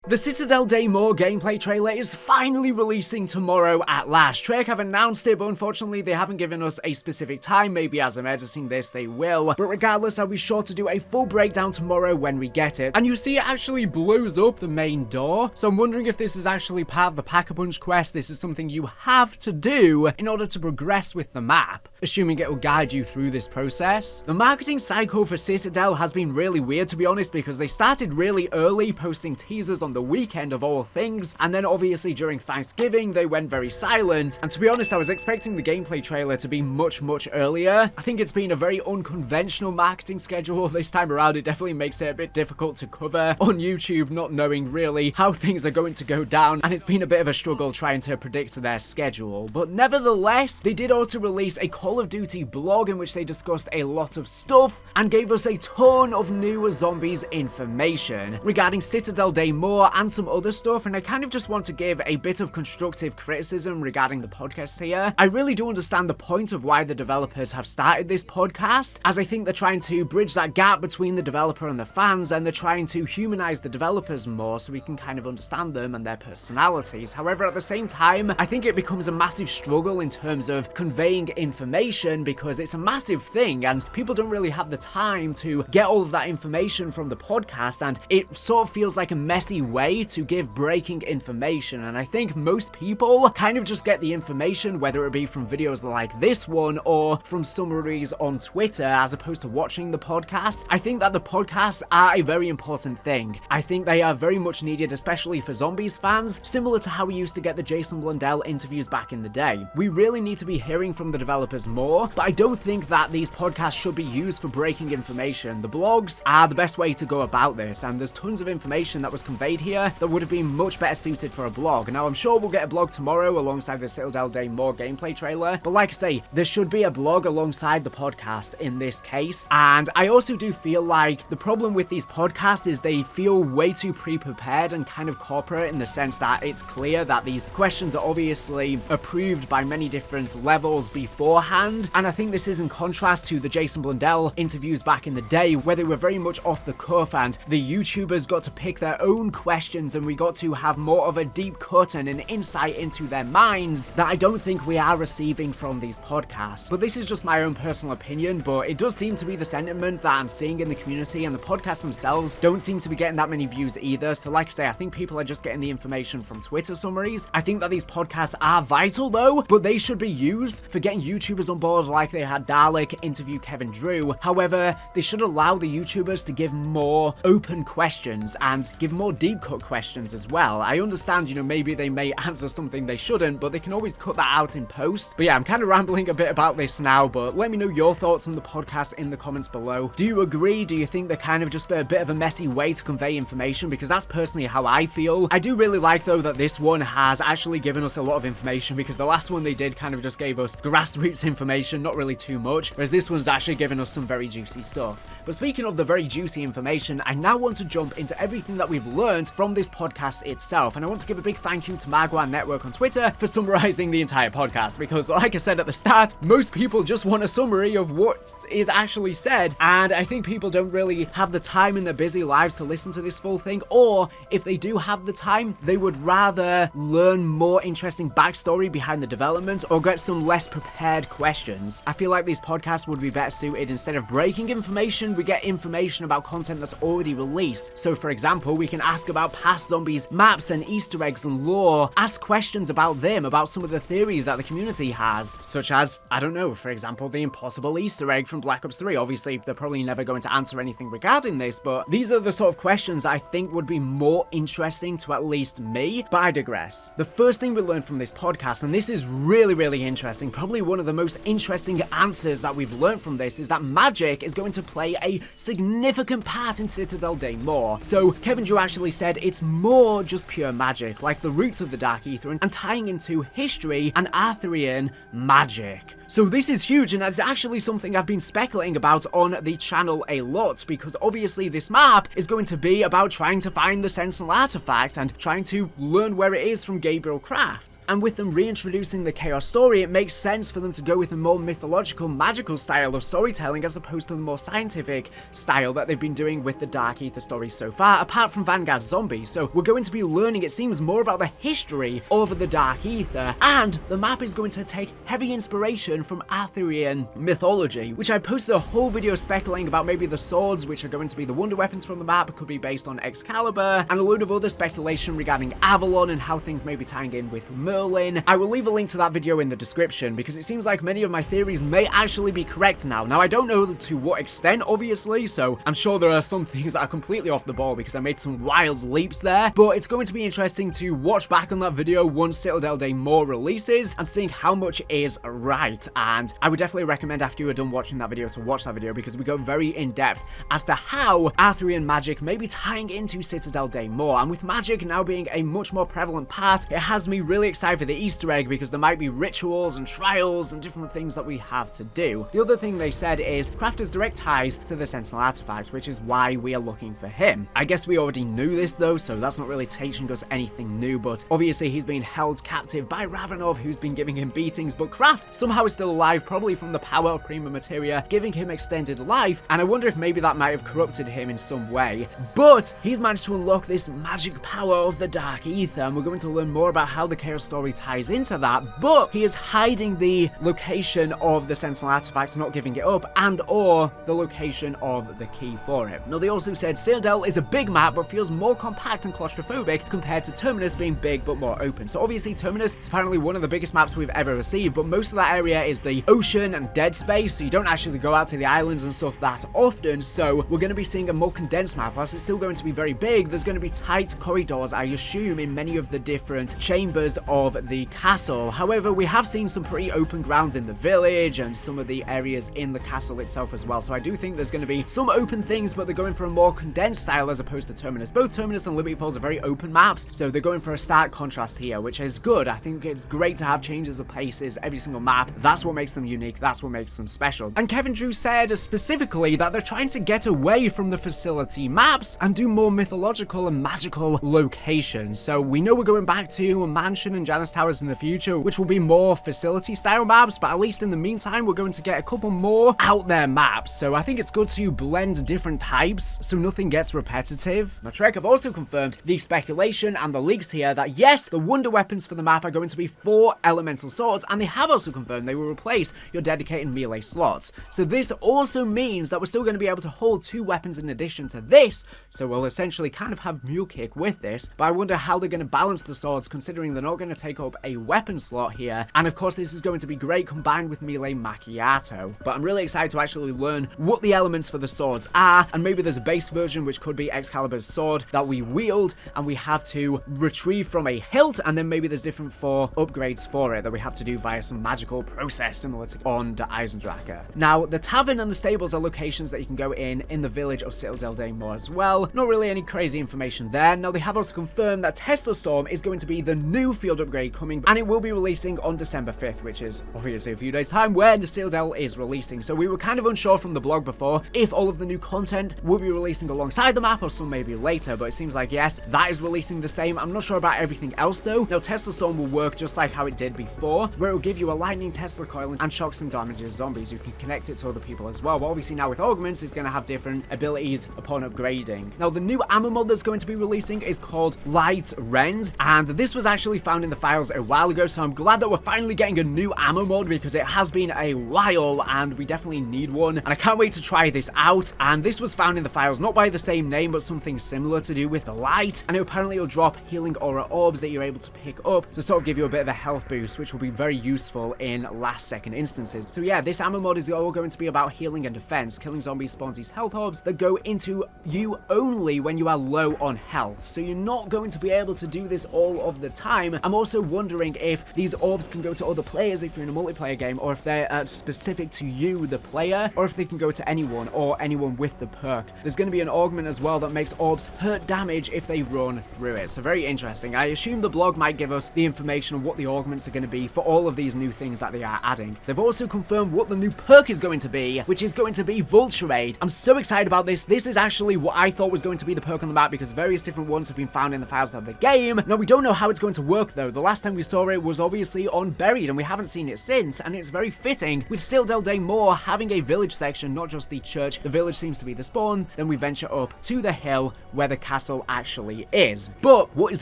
The Citadelle Des Morts gameplay trailer is finally releasing tomorrow at last. Treyarch have announced it, but unfortunately they haven't given us a specific time. Maybe as I'm editing this they will. But regardless, I'll be sure to do a full breakdown tomorrow when we get it. And you see it actually blows up the main door. So I'm wondering if this is actually part of the Pack-a-Punch quest. This is something you have to do in order to progress with the map, assuming it will guide you through this process. The marketing cycle for Citadel has been really weird, to be honest, because they started really early, posting teasers on the weekend of all things, and then obviously during Thanksgiving they went very silent. And to be honest, I was expecting the gameplay trailer to be much earlier. I think it's been a very unconventional marketing schedule this time around. It definitely makes it a bit difficult to cover on YouTube, not knowing really how things are going to go down, and it's been a bit of a struggle trying to predict their schedule. But nevertheless, they did also release a Call of Duty blog in which they discussed a lot of stuff and gave us a ton of new zombies information regarding Citadelle Des Morts and some other stuff, and I kind of just want to give a bit of constructive criticism regarding the podcast here. I really do understand the point of why the developers have started this podcast, as I think they're trying to bridge that gap between the developer and the fans, and they're trying to humanize the developers more so we can kind of understand them and their personalities. However, at the same time, I think it becomes a massive struggle in terms of conveying information, because it's a massive thing and people don't really have the time to get all of that information from the podcast, and it sort of feels like a messy way to give breaking information. And I think most people kind of just get the information, whether it be from videos like this one or from summaries on Twitter, as opposed to watching the podcast. I think that the podcasts are a very important thing. I think they are very much needed, especially for zombies fans, similar to how we used to get the Jason Blundell interviews back in the day. We really need to be hearing from the developers more, but I don't think that these podcasts should be used for breaking information. The blogs are the best way to go about this, and there's tons of information that was conveyed here that would have been much better suited for a blog. Now, I'm sure we'll get a blog tomorrow alongside the Citadelle Des Morts gameplay trailer, but like I say, there should be a blog alongside the podcast in this case. And I also do feel like the problem with these podcasts is they feel way too pre-prepared and kind of corporate, in the sense that it's clear that these questions are obviously approved by many different levels beforehand. And I think this is in contrast to the Jason Blundell interviews back in the day, where they were very much off the cuff and the YouTubers got to pick their own questions, and we got to have more of a deep cut and an insight into their minds that I don't think we are receiving from these podcasts. But this is just my own personal opinion, but it does seem to be the sentiment that I'm seeing in the community, and the podcasts themselves don't seem to be getting that many views either. So like I say, I think people are just getting the information from Twitter summaries. I think that these podcasts are vital though, but they should be used for getting YouTubers on board, like they had Dalek interview Kevin Drew. However, they should allow the YouTubers to give more open questions and give more deep cut questions as well. I understand, maybe they may answer something they shouldn't, but they can always cut that out in post. But yeah, I'm kind of rambling a bit about this now, but let me know your thoughts on the podcast in the comments below. Do you agree? Do you think they're kind of just a bit of a messy way to convey information? Because that's personally how I feel. I do really like though that this one has actually given us a lot of information, because the last one they did kind of just gave us grassroots information, not really too much, whereas this one's actually given us some very juicy stuff. But speaking of the very juicy information, I now want to jump into everything that we've learned from this podcast itself, and I want to give a big thank you to Magwan Network on Twitter for summarizing the entire podcast, because like I said at the start, most people just want a summary of what is actually said, and I think people don't really have the time in their busy lives to listen to this full thing, or if they do have the time, they would rather learn more interesting backstory behind the development or get some less prepared questions. I feel like these podcasts would be better suited, instead of breaking information, we get information about content that's already released. So for example, we can ask about past zombies, maps and Easter eggs and lore, ask questions about them, about some of the theories that the community has, such as, I don't know, for example, the impossible Easter egg from Black Ops 3. Obviously, they're probably never going to answer anything regarding this, but these are the sort of questions I think would be more interesting to at least me, but I digress. The first thing we learned from this podcast, and this is really interesting, probably one of the most interesting answers that we've learned from this, is that magic is going to play a significant part in Citadelle Des Morts. So Kevin Drew actually said it's more just pure magic, like the roots of the Dark Aether, and tying into history and Arthurian magic. So this is huge, and it's actually something I've been speculating about on the channel a lot, because obviously this map is going to be about trying to find the Sentinel artifact and trying to learn where it is from Gabriel Craft. And with them reintroducing the Chaos story, it makes sense for them to go with a more mythological, magical style of storytelling, as opposed to the more scientific style that they've been doing with the Dark Aether story so far, apart from Vanguard Zombies. zombies. So we're going to be learning, it seems, more about the history of the Dark Aether, and the map is going to take heavy inspiration from Arthurian mythology, which I posted a whole video speculating about. Maybe the swords, which are going to be the wonder weapons from the map, could be based on Excalibur, and a load of other speculation regarding Avalon and how things may be tying in with Merlin. I will leave a link to that video in the description, because it seems like many of my theories may actually be correct now. Now, I don't know to what extent, obviously, so I'm sure there are some things that are completely off the ball because I made some wild leaps there, but it's going to be interesting to watch back on that video once Citadelle Des Morts releases and seeing how much is right. And I would definitely recommend, after you are done watching that video, to watch that video, because we go very in depth as to how Arthurian magic may be tying into Citadelle Des Morts. And with magic now being a much more prevalent part, it has me really excited for the Easter egg, because there might be rituals and trials and different things that we have to do. The other thing they said is Crafter's direct ties to the Sentinel artifact, which is why we are looking for him. I guess we already knew this though, so that's not really teaching us anything new, but obviously he's been held captive by Ravenov, who's been giving him beatings, but Craft somehow is still alive, probably from the power of Prima Materia giving him extended life, and I wonder if maybe that might have corrupted him in some way. But he's managed to unlock this magic power of the Dark Aether, and we're going to learn more about how the Chaos story ties into that, but he is hiding the location of the Sentinel artifact, not giving it up, and or the location of the key for it. Now, they also said Citadel is a big map, but feels more compact and claustrophobic compared to Terminus being big but more open. So obviously Terminus is apparently one of the biggest maps we've ever received, but most of that area is the ocean and dead space, so you don't actually go out to the islands and stuff that often, so we're going to be seeing a more condensed map. Whilst it's still going to be very big, there's going to be tight corridors, I assume, in many of the different chambers of the castle. However, we have seen some pretty open grounds in the village and some of the areas in the castle itself as well, so I do think there's going to be some open things, but they're going for a more condensed style as opposed to Terminus. Both Terminus and Liberty Falls are very open maps, so they're going for a stark contrast here, which is good. I think it's great to have changes of paces every single map. That's what makes them unique, that's what makes them special. And Kevin Drew said specifically that they're trying to get away from the facility maps and do more mythological and magical locations. So we know we're going back to Mansion and Janus Towers in the future, which will be more facility style maps, but at least in the meantime we're going to get a couple more out there maps. So I think it's good to blend different types so nothing gets repetitive. Now, Trek have also confirmed the speculation and the leaks here that yes, the wonder weapons for the map are going to be 4 elemental swords, and they have also confirmed they will replace your dedicated melee slots. So this also means that we're still going to be able to hold 2 weapons in addition to this, so we'll essentially kind of have mule kick with this, but I wonder how they're going to balance the swords, considering they're not going to take up a weapon slot here, and of course this is going to be great combined with melee macchiato. But I'm really excited to actually learn what the elements for the swords are, and maybe there's a base version which could be Excalibur's sword that we wield and we have to retrieve from a hilt, and then maybe there's different 4 upgrades for it that we have to do via some magical process similar to on the Eisendrache. Now, the tavern and the stables are locations that you can go in the village of Citadelle Des Morts as well. Not really any crazy information there. Now, they have also confirmed that Tesla Storm is going to be the new field upgrade coming, and it will be releasing on December 5th, which is obviously a few days time when the Citadel is releasing. So we were kind of unsure from the blog before if all of the new content will be releasing alongside the map or some maybe later, but it seems like yes, that is releasing the same. I'm not sure about everything else though. Now, Tesla Storm will work just like how it did before, where it will give you a lightning Tesla coil and shocks and damages zombies. You can connect it to other people as well, but obviously now with augments it's going to have different abilities upon upgrading. Now, the new ammo mod that's going to be releasing is called Light Rend, and this was actually found in the files a while ago, so I'm glad that we're finally getting a new ammo mod because it has been a while and we definitely need one, and I can't wait to try this out. And this was found in the files not by the same name but something similar to do with the light, and it apparently will drop healing aura orbs that you're able to pick up to sort of give you a bit of a health boost, which will be very useful in last second instances. So yeah, this ammo mod is all going to be about healing and defense. Killing zombies spawns these health orbs that go into you only when you are low on health, so you're not going to be able to do this all of the time. I'm also wondering if these orbs can go to other players if you're in a multiplayer game, or if they're specific to you, the player, or if they can go to anyone or anyone with the perk. There's going to be an augment as well that makes orbs hurt damage if they run through it, so very interesting. I assume the blog might give us the information on what the augments are going to be for all of these new things that they are adding. They've also confirmed what the new perk is going to be, which is going to be Vulture Aid. I'm so excited about this. This is actually what I thought was going to be the perk on the map because various different ones have been found in the files of the game. Now, we don't know how it's going to work though. The last time we saw it was obviously on Buried and we haven't seen it since, and it's very fitting with Citadelle Des Morts having a village section, not just the church. The village seems to be the spawn, then we venture up to the hill where the castle castle actually is. But what is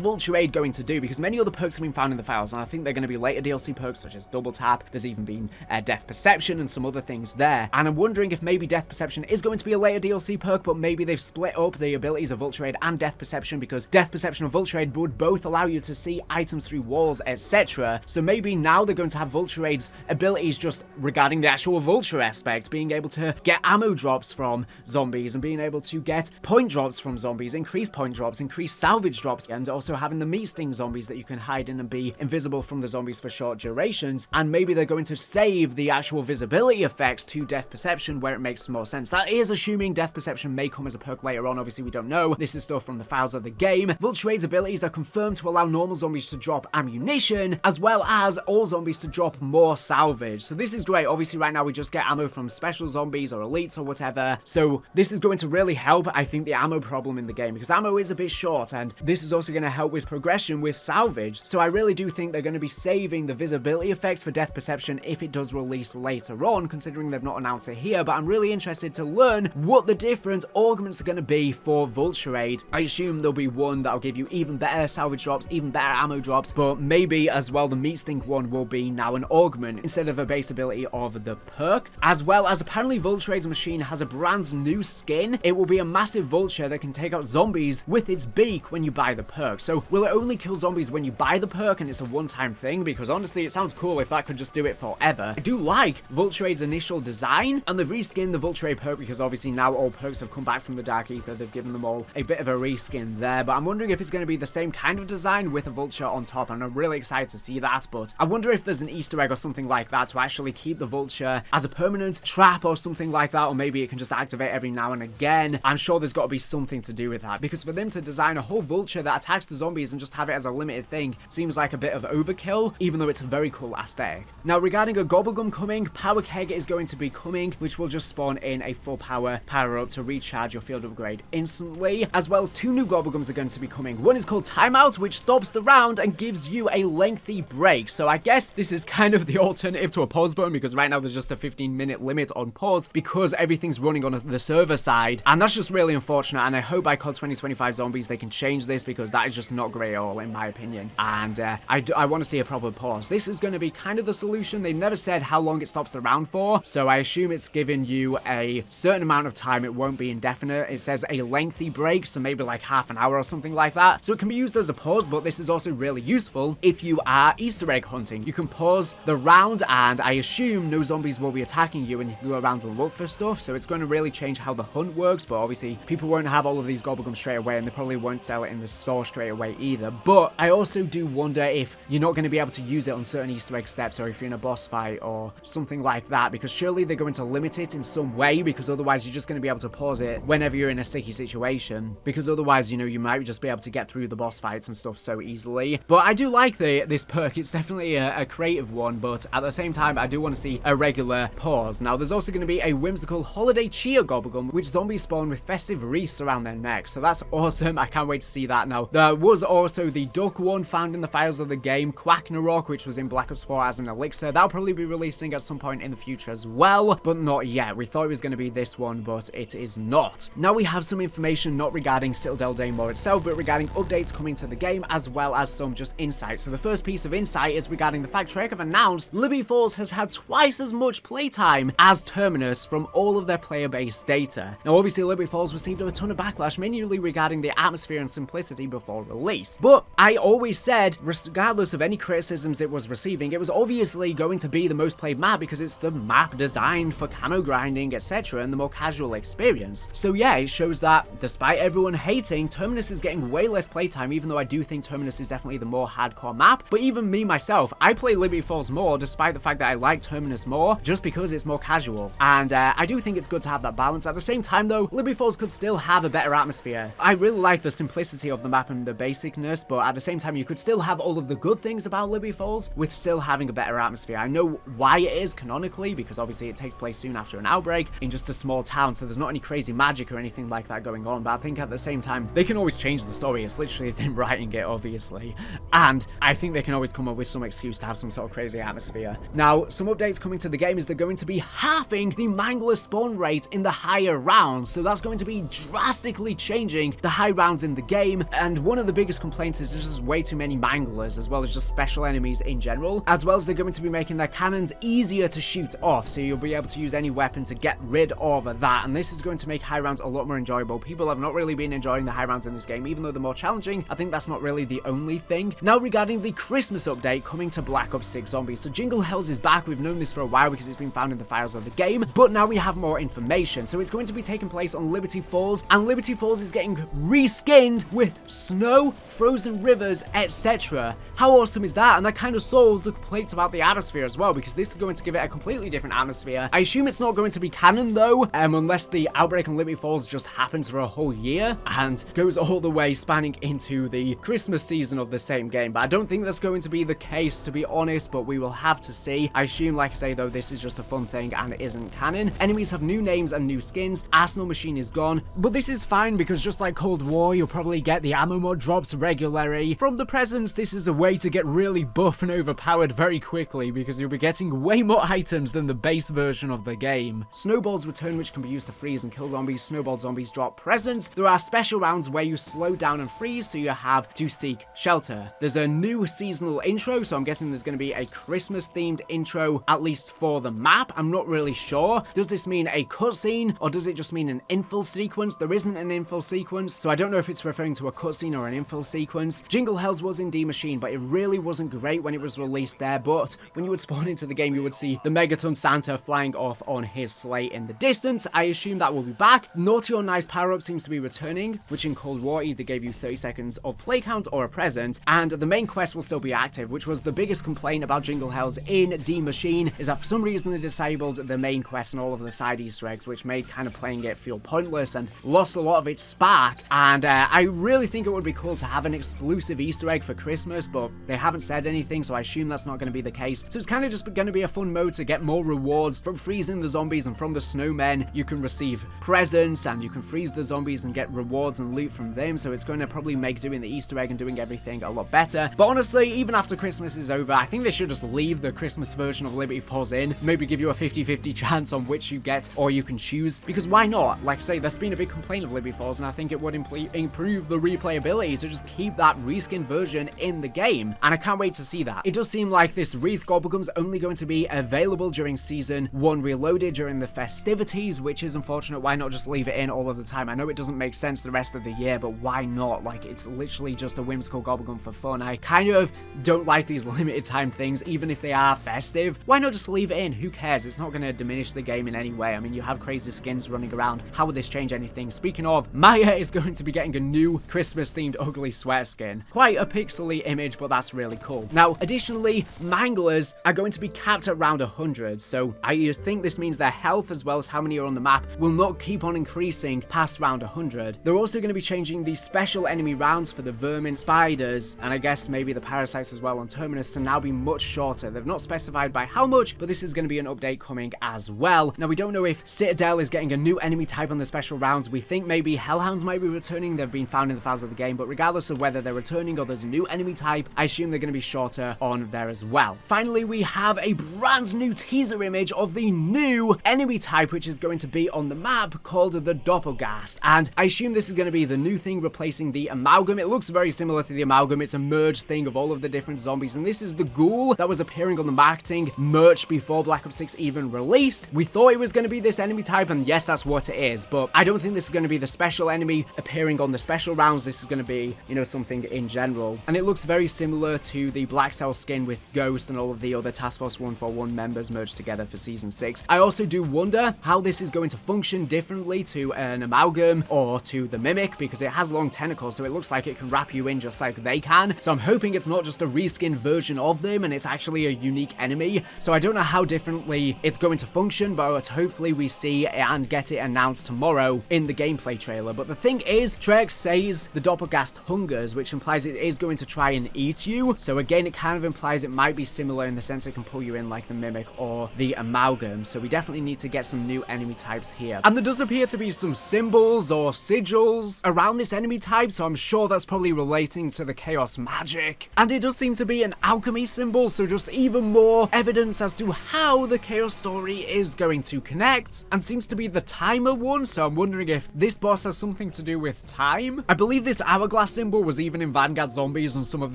Vulture Aid going to do? Because many other perks have been found in the files, and I think they're going to be later DLC perks such as Double Tap. There's even been Death Perception and some other things there. And I'm wondering if maybe Death Perception is going to be a later DLC perk, but maybe they've split up the abilities of Vulture Aid and Death Perception, because Death Perception and Vulture Aid would both allow you to see items through walls, etc. So maybe now they're going to have Vulture Aid's abilities just regarding the actual Vulture aspect, being able to get ammo drops from zombies and being able to get point drops from zombies, increased point drops, increased salvage drops, and also having the meat sting zombies that you can hide in and be invisible from the zombies for short durations. And maybe they're going to save the actual visibility effects to Death Perception where it makes more sense. That is assuming Death Perception may come as a perk later on. Obviously we don't know. This is stuff from the files of the game. Vulture Aid's abilities are confirmed to allow normal zombies to drop ammunition, as well as all zombies to drop more salvage. So this is great. Obviously right now we just get ammo from special zombies or elites or whatever. So this is going to really help, I think, the ammo problem in the game, because ammo is a bit short, and this is also going to help with progression with salvage. So I really do think they're going to be saving the visibility effects for Death Perception if it does release later on, considering they've not announced it here. But I'm really interested to learn what the different augments are going to be for Vulture Aid. I assume there'll be one that'll give you even better salvage drops, even better ammo drops, but maybe as well the meat stink one will be now an augment instead of a base ability of the perk. As well as apparently Vulture Aid's machine has a brand new skin. It will be a massive vulture that can take out zombies with its beak when you buy the perk. So will it only kill zombies when you buy the perk and it's a one-time thing? Because honestly it sounds cool if that could just do it forever. I do like Vulture Aid's initial design, and they've reskinned the Vulture Aid perk because obviously now all perks have come back from the Dark Aether. They've given them all a bit of a reskin there, but I'm wondering if it's going to be the same kind of design with a vulture on top, and I'm really excited to see that. But I wonder if there's an Easter egg or something like that to actually keep the vulture as a permanent trap or something like that, or maybe it can just activate every now and again. I'm sure there's got to be something to do with that, because for them to design a whole vulture that attacks the zombies and just have it as a limited thing seems like a bit of overkill, even though it's a very cool aesthetic. Now regarding a Gobblegum coming, Power Keg is going to be coming, which will just spawn in a full power up to recharge your field upgrade instantly, as well as 2 new Gobblegums are going to be coming. One is called Timeout, which stops the round and gives you a lengthy break. So I guess this is kind of the alternative to a pause button, because right now there's just a 15-minute limit on pause because everything's running on the server side, and that's just really unfortunate. And I hope by COD 2025 Zombies they can change this, because that is just not great at all in my opinion. And I want to see a proper pause. This is going to be kind of the solution. They never said how long it stops the round for, so I assume it's giving you a certain amount of time. It won't be indefinite. It says a lengthy break, so maybe like half an hour or something like that. So it can be used as a pause, but this is also really useful if you are Easter egg hunting. You can pause the round, and I assume no zombies will be attacking you, and you can go around and look for stuff. So it's going to really change how the hunt works, but obviously people won't have all of these Gobblegums straight away, and they probably won't sell it in the store straight away either. But I also do wonder if you're not going to be able to use it on certain Easter egg steps, or if you're in a boss fight or something like that, because surely they're going to limit it in some way, because otherwise you're just going to be able to pause it whenever you're in a sticky situation, because otherwise, you know, you might just be able to get through the boss fights and stuff so easily. But I do like this perk. It's definitely a creative one, but at the same time I do want to see a regular pause. Now there's also going to be a whimsical holiday cheer Gobblegum, which zombies spawn with festive wreaths around their necks, so that's awesome. I can't wait to see that. Now there was also the duck one found in the files of the game, Quacknarok, which was in Black Ops 4 as an elixir. That'll probably be releasing at some point in the future as well, but not yet. We thought it was going to be this one, but it is not. Now we have some information not regarding Citadelle Des Morts itself, but regarding updates coming to the game, as well as some just insight. So the first piece of insight is regarding the fact Treyarch have announced Libby Falls has had twice as much playtime as Terminus from all of their player base data. Now obviously Libby Falls received a ton of backlash, mainly regarding the atmosphere and simplicity before release. But I always said, regardless of any criticisms it was receiving, it was obviously going to be the most played map, because it's the map designed for camo grinding, etc., and the more casual experience. So yeah, it shows that despite everyone hating, Terminus is getting way less playtime, even though I do think Terminus is definitely the more hardcore map. But even me myself, I play Libby Falls more, despite the fact that I like Terminus more, just because it's more casual. And I do think it's good to have that balance. At the same time though, Libby Falls could still have a better atmosphere. I really like the simplicity of the map and the basicness, but at the same time you could still have all of the good things about Libby Falls with still having a better atmosphere. I know why it is canonically, because obviously it takes place soon after an outbreak in just a small town, so there's not any crazy magic or anything like that going on, but I think at the same time they can always change the story. It's literally them writing it, obviously, and I think they can always come up with some excuse to have some sort of crazy atmosphere. Now some updates coming to the game is they're going to be halving the Mangler spawn rate in the higher rounds, so that's going to be drastically changing the high rounds in the game, and one of the biggest complaints is there's just way too many Manglers, as well as just special enemies in general, as well as they're going to be making their cannons easier to shoot off, so you'll be able to use any weapon to get rid of that, and this is going to make high rounds a lot more enjoyable. People have not really been enjoying the high rounds in this game, even though they're more challenging. I think that's not really the only thing. Now, regarding the Christmas update coming to Black Ops 6 Zombies, so Jingle Hells is back. We've known this for a while because it's been found in the files of the game, but now we have more information. So it's going to be taking place on Liberty Falls, and Liberty Falls is getting reskinned with snow, frozen rivers, etc. How awesome is that? And that kind of solves the complaints about the atmosphere as well, because this is going to give it a completely different atmosphere. I assume it's not going to be canon though, unless the outbreak on Liberty Falls just happens for a whole year and goes all the way spanning into the Christmas season of the same game. But I don't think that's going to be the case, to be honest, but we will have to see. I assume, like I say though, this is just a fun thing and it isn't canon. Enemies have new names and new skins. Arsenal Machine is gone, but this is fine because just like Cold War, you'll probably get the ammo mod drops regularly. From the presents, this is a way to get really buff and overpowered very quickly because you'll be getting way more items than the base version of the game. Snowballs return, which can be used to freeze and kill zombies. Snowball zombies drop presents. There are special rounds where you slow down and freeze, so you have to seek shelter. There's a new seasonal intro, so I'm guessing there's going to be a Christmas themed intro, at least for the map. I'm not really sure. Does this mean a cutscene or does it just mean an infill sequence? There isn't an infill sequence, so I don't know if it's referring to a cutscene or an infill sequence. Jingle Hells was in D Machine, but it really wasn't great when it was released there. But when you would spawn into the game, you would see the Megaton Santa flying off on his sleigh in the distance. I assume that will be back. Naughty or Nice power-up seems to be returning, which in Cold War either gave you 30 seconds of play count or a present, and the main quest will still be active, which was the biggest complaint about Jingle Hells in D Machine, is that for some reason they disabled the main quest and all of the side Easter eggs, which made kind of playing it feel pointless and lost a lot of its spark. And I really think it would be cool to have an exclusive Easter egg for Christmas, but they haven't said anything, so I assume that's not going to be the case. So it's kind of just going to be a fun mode to get more rewards from freezing the zombies, and from the snowmen you can receive presents and you can freeze the zombies and get rewards and loot from them, so it's going to probably make doing the Easter egg and doing everything a lot better. But honestly, even after Christmas is over, I think they should just leave the Christmas version of Liberty Falls in, maybe give you a 50-50 chance on which you get or you can choose, because why not? Like I say, there's been a big complaint of Liberty Falls, and I think it would improve the replayability to just keep that reskin version in the game, and I can't wait to see that. It does seem like this Wreath Gobblegums only going to be available during Season 1 Reloaded during the festivities, which is unfortunate. Why not just leave it in all of the time? I know it doesn't make sense the rest of the year, but why not? Like, it's literally just a whimsical Gobblegum for fun. I kind of don't like these limited time things, even if they are festive. Why not just leave it in? Who cares? It's not going to diminish the game in any way. I mean, you have crazy skins running around. How would this change anything? Speaking of, Maya is going to be getting a new Christmas-themed ugly sweat skin. Quite a pixely image, but that's really cool. Now, additionally, Manglers are going to be capped at around 100, so I think this means their health, as well as how many are on the map, will not keep on increasing past round 100. They're also going to be changing the special enemy rounds for the vermin, spiders, and I guess maybe the parasites as well on Terminus to now be much shorter. They've not specified by how much, but this is going to be an update coming as well. Now, we don't know if Citadelle is getting a new enemy type on the special rounds. We think maybe Hellhounds might be returning. They've been found in the files of the game, but regardless of whether they're returning or there's a new enemy type, I assume they're going to be shorter on there as well. Finally, we have a brand new teaser image of the new enemy type, which is going to be on the map, called the Dopplghast, and I assume this is going to be the new thing replacing the Amalgam. It looks very similar to the Amalgam. It's a merged thing of all of the different zombies, and this is the ghoul that was appearing on the marketing merch before Black Ops 6 even released. We thought it was going to be this enemy type, and yes, that's what it is, but I don't think this is going to be the special enemy appearing on the special rounds. This is going to be, you know, something in general, and it looks very similar to the Black Cell skin with Ghost and all of the other Task Force 141 members merged together for Season 6. I also do wonder how this is going to function differently to an Amalgam or to the Mimic, because it has long tentacles, so it looks like it can wrap you in just like they can. So I'm hoping it's not just a reskin version of them and it's actually a unique enemy. So I don't know how differently it's going to function, but hopefully we see and get it announced tomorrow in the gameplay trailer. But the thing is, Treyarch says the Dopplghast hungers, which implies it is going to try and eat you. So again, it kind of implies it might be similar in the sense it can pull you in like the Mimic or the Amalgam. So we definitely need to get some new enemy types here. And there does appear to be some symbols or sigils around this enemy type, so I'm sure that's probably relating to the Chaos magic. And it does seem to be an Alchemy symbol, so just even more evidence as to how the Chaos story is going to connect. And seems to be the timer one, so I'm wondering if this boss has something to do with time. I believe this hourglass symbol was even in Vanguard Zombies and some of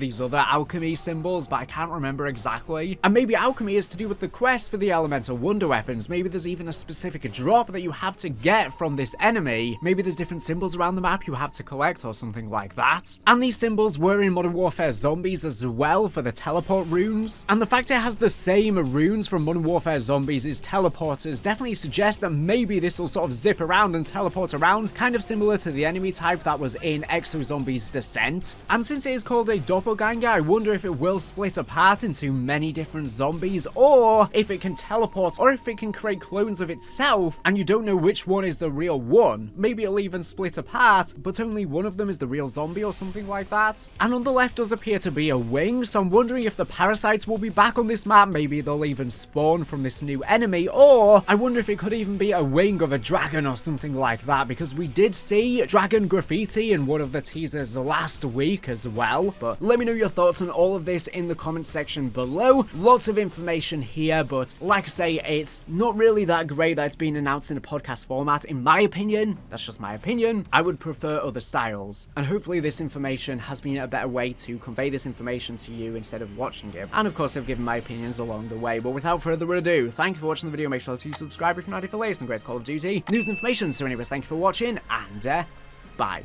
these other alchemy symbols, but I can't remember exactly. And maybe alchemy is to do with the quest for the elemental wonder weapons. Maybe there's even a specific drop that you have to get from this enemy. Maybe there's different symbols around the map you have to collect or something like that. And these symbols were in Modern Warfare Zombies as well for the teleport runes. And the fact it has the same runes from Modern Warfare Zombies' teleporters definitely suggests that maybe this will sort of zip around and teleport around, kind of similar to the enemy type that was in Exo Zombies Descent. And since it is called a doppelganger, I wonder if it will split apart into many different zombies, or if it can teleport, or if it can create clones of itself, and you don't know which one is the real one. Maybe it'll even split apart, but only one of them is the real zombie or something like that. And on the left does appear to be a wing, so I'm wondering if the Parasites will be back on this map. Maybe they'll even spawn from this new enemy, or I wonder if it could even be a wing of a dragon or something like that, because we did see dragon graffiti in one of the teasers last week as well. But let me know your thoughts on all of this in the comment section below. Lots of information here, but like I say, it's not really that great that it's been announced in a podcast format, in my opinion. That's just my opinion. I would prefer other styles, and hopefully this information has been a better way to convey this information to you instead of watching it. And of course, I've given my opinions along the way. But without further ado, thank you for watching the video. Make sure to subscribe if you're not for the latest and greatest Call of Duty news and information. So anyways, thank you for watching, and bye.